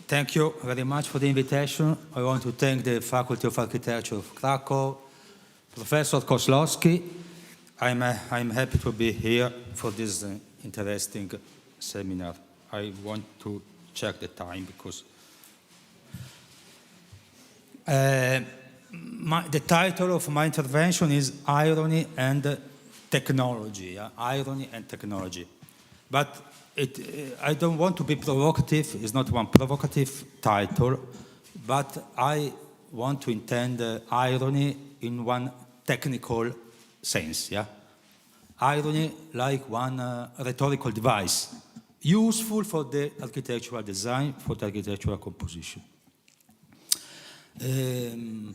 Thank you very much for the invitation. I want to thank the Faculty of Architecture of Krakow, Professor Kozlowski. I'm happy to be here for this interesting seminar. I want to check the time because the title of my intervention is Irony and Technology. Yeah? Irony and Technology. But I don't want to be provocative. It's not one provocative title, but I want to intend irony in one technical sense. Yeah? Irony like one rhetorical device, useful for the architectural design, for the architectural composition. The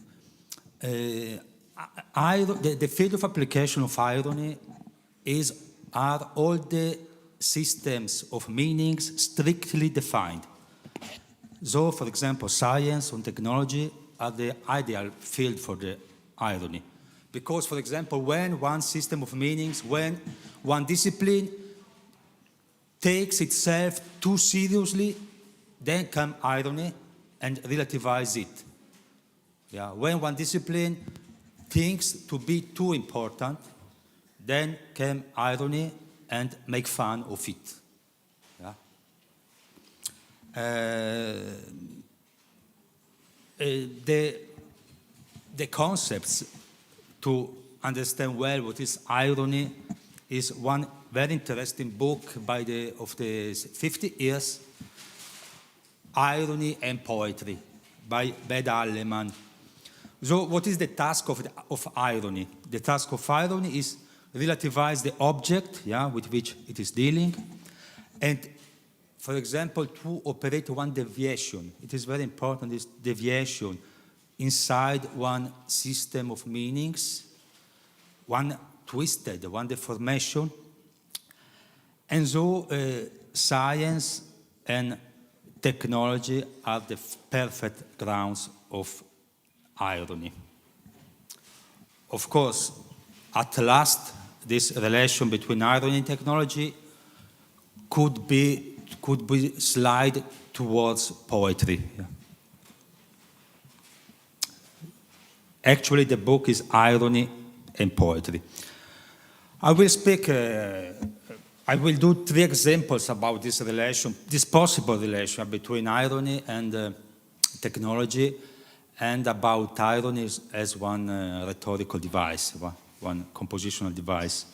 field of application of irony are all the systems of meanings strictly defined. So, for example, science and technology are the ideal field for the irony. Because, for example, when one system of meanings, when one discipline takes itself too seriously, then comes irony and relativize it. Yeah. When one discipline thinks to be too important, then came irony and make fun of it. Yeah? The concepts to understand well what is irony is one very interesting book of the 50 years, Irony and Poetry, by Beda Alleman. So what is the task of irony? The task of irony is relativize the object, yeah, with which it is dealing, and, for example, to operate one deviation. It is very important, this deviation inside one system of meanings, one twisted, one deformation. And so science and technology are the perfect grounds of irony. Of course, at last, this relation between irony and technology could be slide towards poetry. Yeah. Actually, the book is Irony and Poetry. I will do 3 examples about this relation, this possible relation between irony and technology, and about irony as one rhetorical device, one compositional device,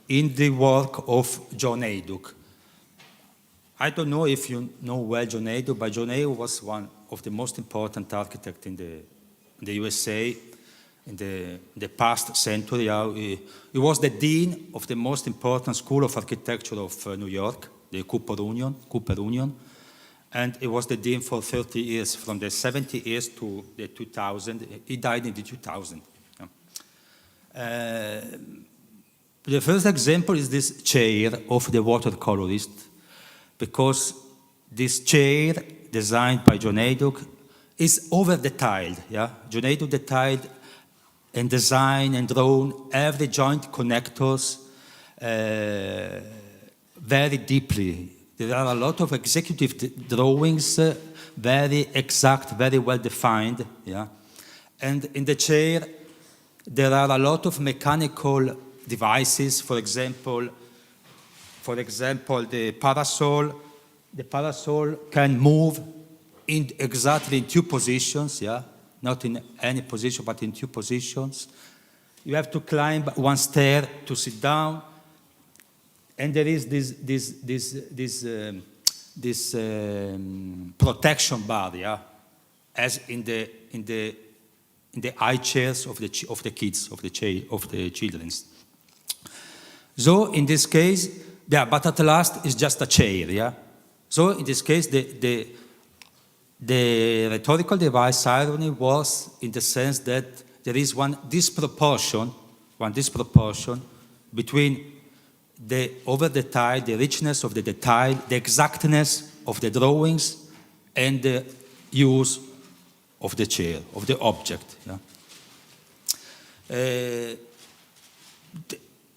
in the work of John Hejduk. I don't know if you know well John Hejduk, but John Hejduk was one of the most important architects in the USA in the past century. He was the dean of the most important school of architecture of New York, the Cooper Union, and he was the dean for 30 years, from the 70 years to the 2000. He died in the 2000. The first example is this chair of the watercolorist, because this chair, designed by John Hejduk, is over-detailed. Yeah? John Hejduk detailed and designed and drawn every joint connectors very deeply. There are a lot of executive drawings, very exact, very well defined. Yeah? And in the chair, there are a lot of mechanical devices. For example, the parasol. The parasol can move exactly in 2 positions. Yeah, not in any position, but in 2 positions. You have to climb one stair to sit down, and there is this protection bar. Yeah, as in the high chairs of the kids, of the children. So in this case, yeah, but at last it's just a chair. Yeah. So in this case, the rhetorical device irony was in the sense that there is one disproportion between the over-detail, the richness of the detail, the exactness of the drawings, and the use of the chair, of the object. Yeah?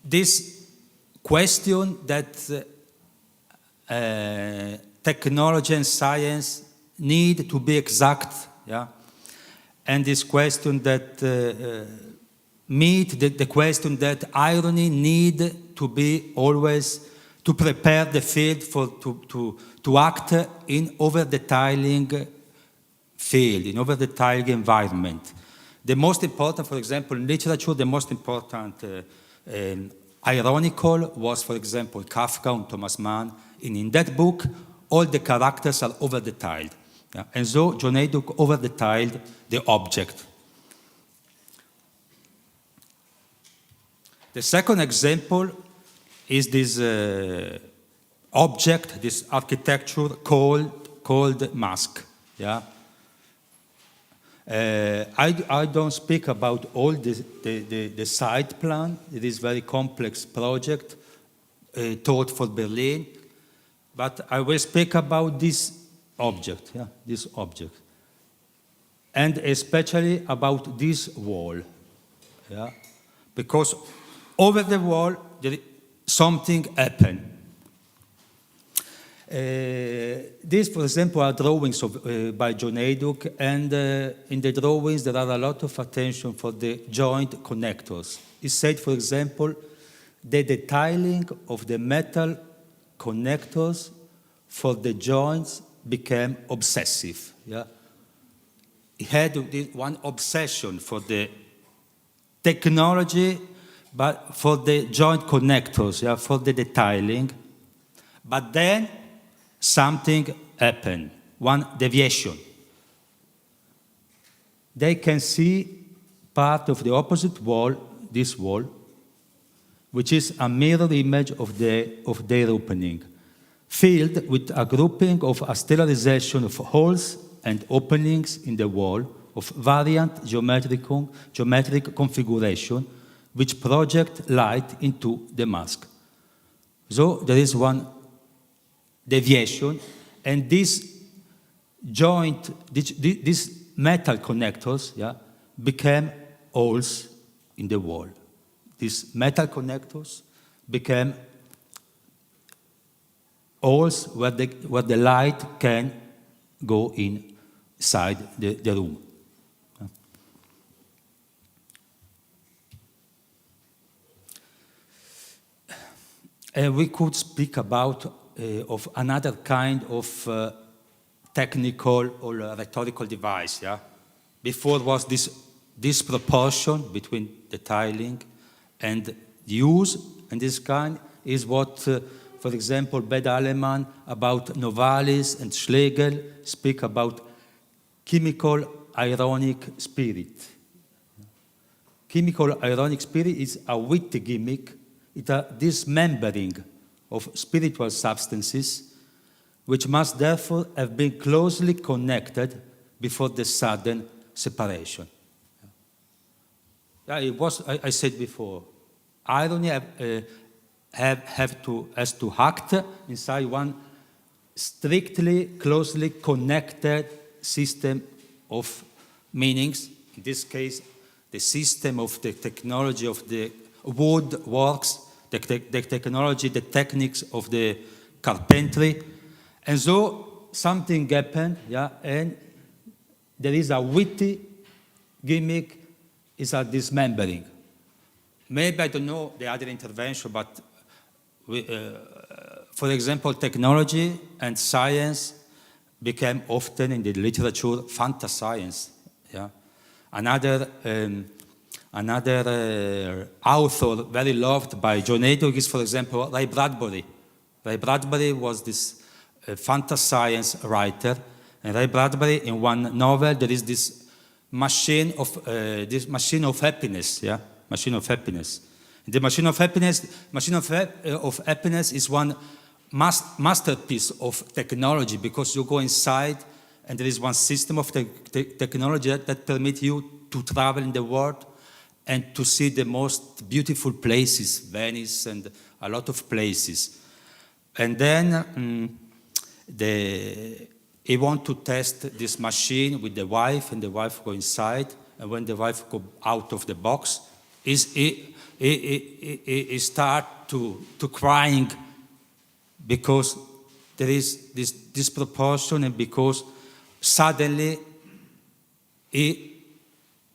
This question that technology and science need to be exact, yeah, and this question that meet the question that irony need to be always to prepare the field for to act in over-detailing field, in over-detailing environment. The most important, for example, in literature, the most important ironical was, for example, Kafka and Thomas Mann. In that book, all the characters are over-detailed. Yeah? And so John Hejduk over-detailed the object. The second example is this object, this architecture called mask. Yeah? I don't speak about all the site plan. It is a very complex project taught for Berlin. But I will speak about this object, yeah, this object. And especially about this wall. Yeah? Because over the wall, something happened. These, for example, are drawings by John Hejduk, and in the drawings there are a lot of attention for the joint connectors. He said, for example, the detailing of the metal connectors for the joints became obsessive. Yeah? He had one obsession for the technology, but for the joint connectors, yeah, for the detailing. But then something happened, one deviation. They can see part of the opposite wall, this wall, which is a mirror image of their opening, filled with a grouping of a sterilization of holes and openings in the wall of variant geometric configuration, which project light into the mask. So there is one deviation, and this joint, these metal connectors, yeah, became holes in the wall. These metal connectors became holes where the light can go inside the room. And we could speak about of another kind of technical or rhetorical device. Yeah? Before was this disproportion between detailing and the use, and this kind is what, for example, Beda Aleman about Novalis and Schlegel speak about chemical ironic spirit. Chemical ironic spirit is a witty gimmick. It's a dismembering of spiritual substances, which must therefore have been closely connected before the sudden separation. Yeah, it was, I said before, irony has to act inside one strictly, closely connected system of meanings. In this case, the system of the technology of the woodworks, the technology, the techniques of the carpentry. And so something happened, yeah, and there is a witty gimmick, is a dismembering. Maybe I don't know the other intervention, but for example, technology and science became often in the literature fantascience. Yeah? Another author very loved by John Hejduk is, for example, Ray Bradbury. Ray Bradbury was this fantascience writer, and Ray Bradbury, in one novel, there is this machine of happiness, yeah, machine of happiness. The machine of happiness is one masterpiece of technology, because you go inside and there is one system of technology that permits you to travel in the world and to see the most beautiful places, Venice and a lot of places. And then he wants to test this machine with the wife, and the wife go inside, and when the wife go out of the box, he start to crying, because there is this disproportion, and because suddenly she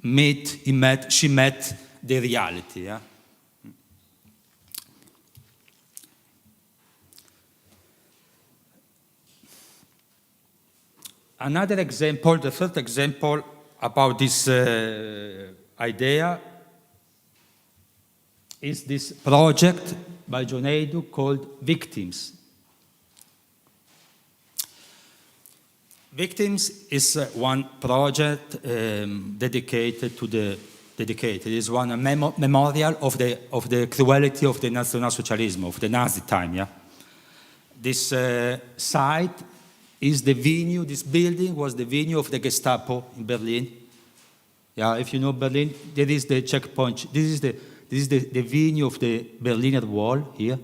met the reality. Yeah? Another example, the third example about this idea is this project by John Hejduk called Victims. Victims is one project dedicated to the dedicated. It is one memorial of the cruelty of the Nationalsozialism, of the Nazi time. Yeah, this site is the venue. This building was the venue of the Gestapo in Berlin. Yeah, if you know Berlin, there is the checkpoint. This is the venue of the Berliner Wall here.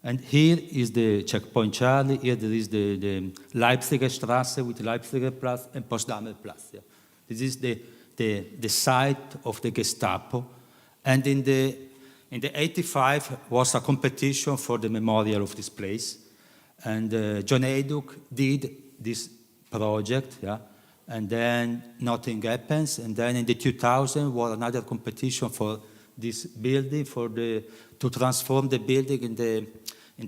And here is the checkpoint Charlie. Here there is the Leipziger Straße with Leipziger Platz and Potsdamer Platz. Yeah. This is the site of the Gestapo. And in the 85 was a competition for the memorial of this place. And John Hejduk did this project, yeah. And then nothing happens. And then in the 2000 was another competition for this building, to transform the building in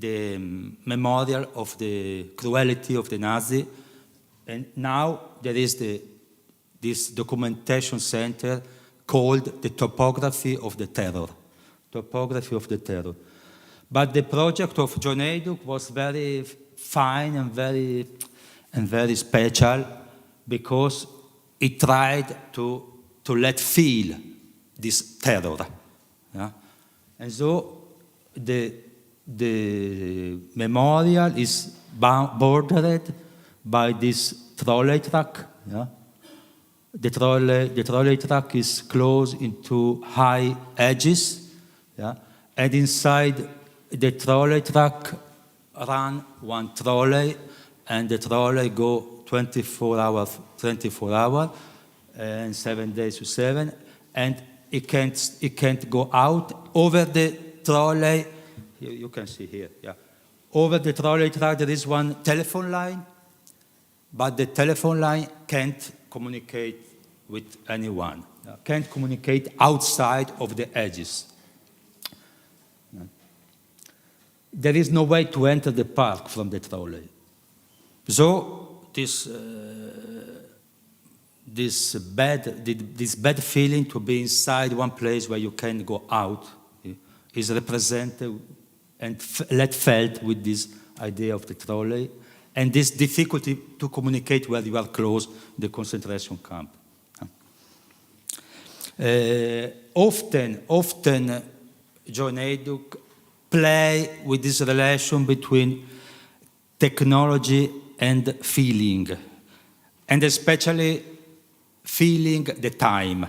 the memorial of the cruelty of the Nazi. And now there is this documentation center called the Topography of the Terror. Topography of the Terror. But the project of John Hejduk was very fine and very special because it tried to let feel this terror. Yeah? And so the memorial is bordered by this trolley track. Yeah? The trolley track is closed into high edges. Yeah? And inside the trolley track ran one trolley, and the trolley go 24 hours, and 7 days to 7, and it can't go out over the trolley. You can see here, yeah. Over the trolley track there is one telephone line, but the telephone line can't communicate with anyone. Can't communicate outside of the edges. There is no way to enter the park from the trolley. So this bad feeling to be inside one place where you can't go out is represented and felt with this idea of the trolley, and this difficulty to communicate where you are close to the concentration camp. Often John Hejduk play with this relation between technology and feeling, and especially feeling the time.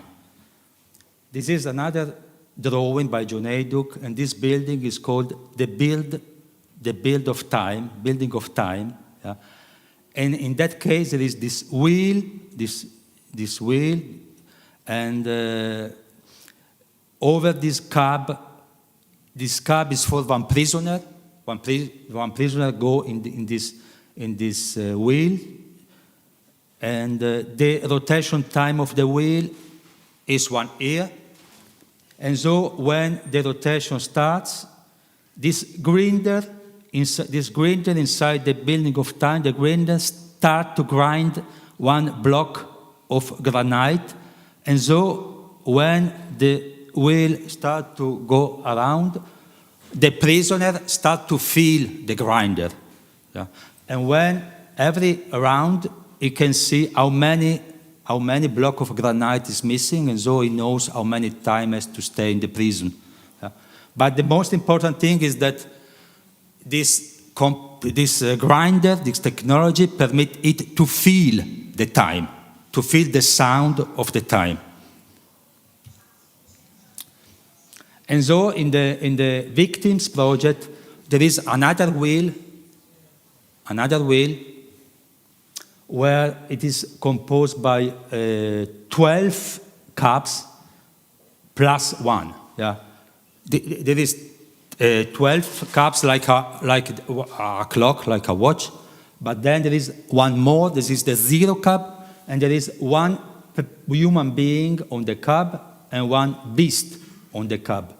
This is another drawing by John Hejduk, and this building is called the building of time. Yeah? And in that case, there is this wheel, this wheel, and over this cab is for one prisoner. One prisoner go in this wheel, and the rotation time of the wheel is 1 year. And so when the rotation starts, this grinder inside the building of time, the grinder start to grind one block of granite. And so when the wheel start to go around, the prisoner start to feel the grinder. Yeah? And when every round, he can see how many block of granite is missing, and so he knows how many time has to stay in the prison. Yeah? But the most important thing is that this grinder, this technology, permit it to feel the time, to feel the sound of the time. And so in the Victims project, there is another wheel where it is composed by 12 cabs plus 1. Yeah, there is 12 cabs like a clock, like a watch, But then there is one more, this is the zero cab, and there is one human being on the cab and one beast on the cab.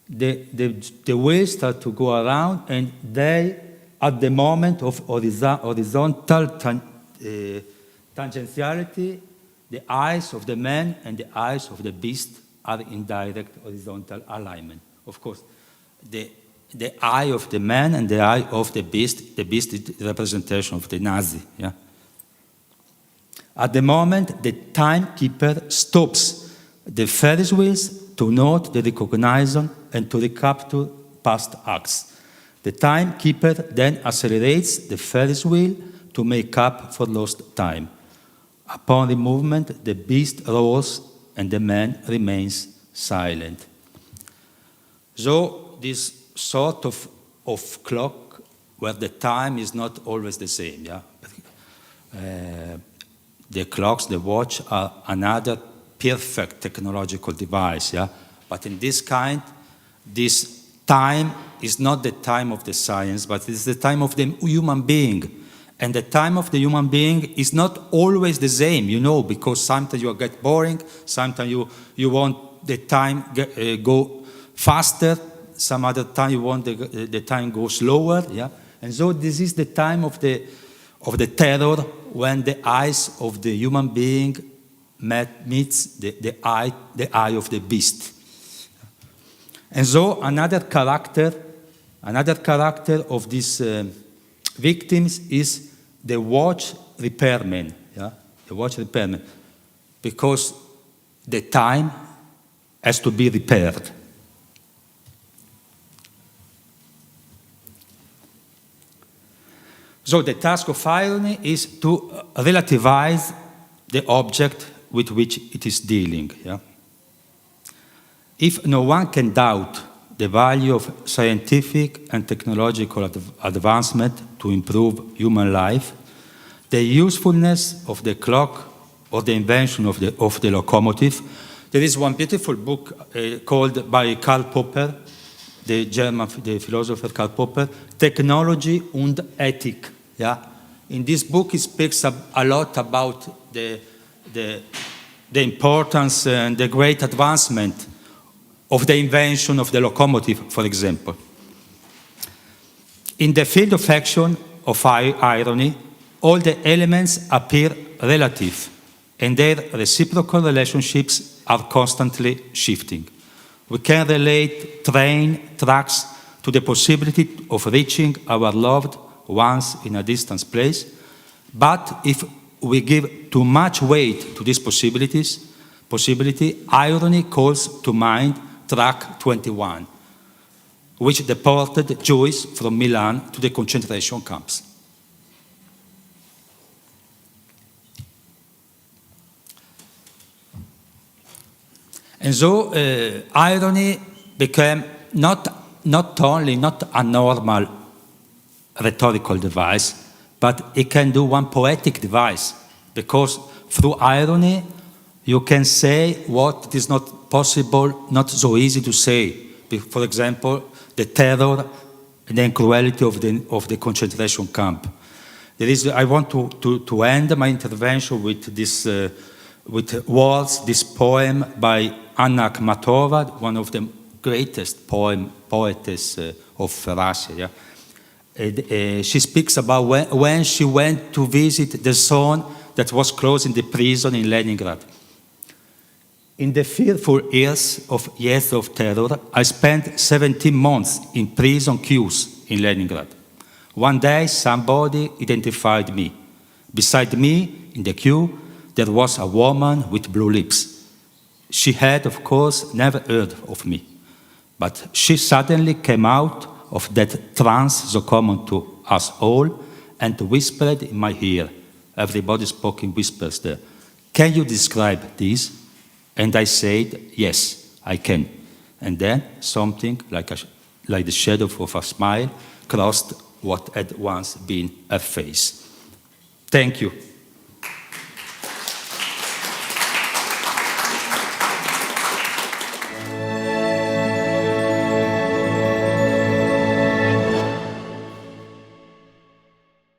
The wheels start to go around, and they, at the moment of horizontal tangentiality, the eyes of the man and the eyes of the beast are in direct horizontal alignment. Of course, the eye of the man and the eye of the beast is the representation of the Nazi. Yeah? At the moment, the timekeeper stops the Ferris wheels to note the recognition and to recapture past acts. The timekeeper then accelerates the Ferris wheel to make up for lost time. Upon the movement, the beast roars and the man remains silent. So this sort of clock where the time is not always the same. Yeah? The clocks, the watch are another perfect technological device. Yeah? But in this kind, this time is not the time of the science, but it's the time of the human being. And the time of the human being is not always the same, you know, because sometimes you get boring, sometimes you want the time go faster, some other time you want the time go slower, yeah. And so this is the time of the terror, when the eyes of the human being meets the eye of the beast. And so another character of these victims is the watch repairman, yeah? The watch repairman, because the time has to be repaired. So the task of irony is to relativize the object with which it is dealing. Yeah? If no one can doubt the value of scientific and technological advancement to improve human life, the usefulness of the clock or the invention of the locomotive, there is one beautiful book called by Karl Popper, the philosopher Karl Popper, Technology und Ethik. Yeah? In this book, he speaks a lot about the importance and the great advancement of the invention of the locomotive, for example. In the field of action of irony, all the elements appear relative, and their reciprocal relationships are constantly shifting. We can relate train tracks to the possibility of reaching our loved ones in a distant place, but if we give too much weight to this possibility, irony calls to mind Track 21, which deported Jews from Milan to the concentration camps. And so irony became not only not a normal rhetorical device, but it can do one poetic device, because through irony you can say what is not possible, not so easy to say. For example, the terror and the cruelty of the concentration camp. I want to end my intervention with this with words, this poem by Anna Akhmatova, one of the greatest poetess of Russia. Yeah? She speaks about when she went to visit the son that was closed in the prison in Leningrad. In the fearful years of terror, I spent 17 months in prison queues in Leningrad. One day, somebody identified me. Beside me, in the queue, there was a woman with blue lips. She had, of course, never heard of me. But she suddenly came out of that trance so common to us all and whispered in my ear. Everybody spoke in whispers there. Can you describe this? And I said, yes, I can. And then something like the shadow of a smile crossed what had once been her face. Thank you.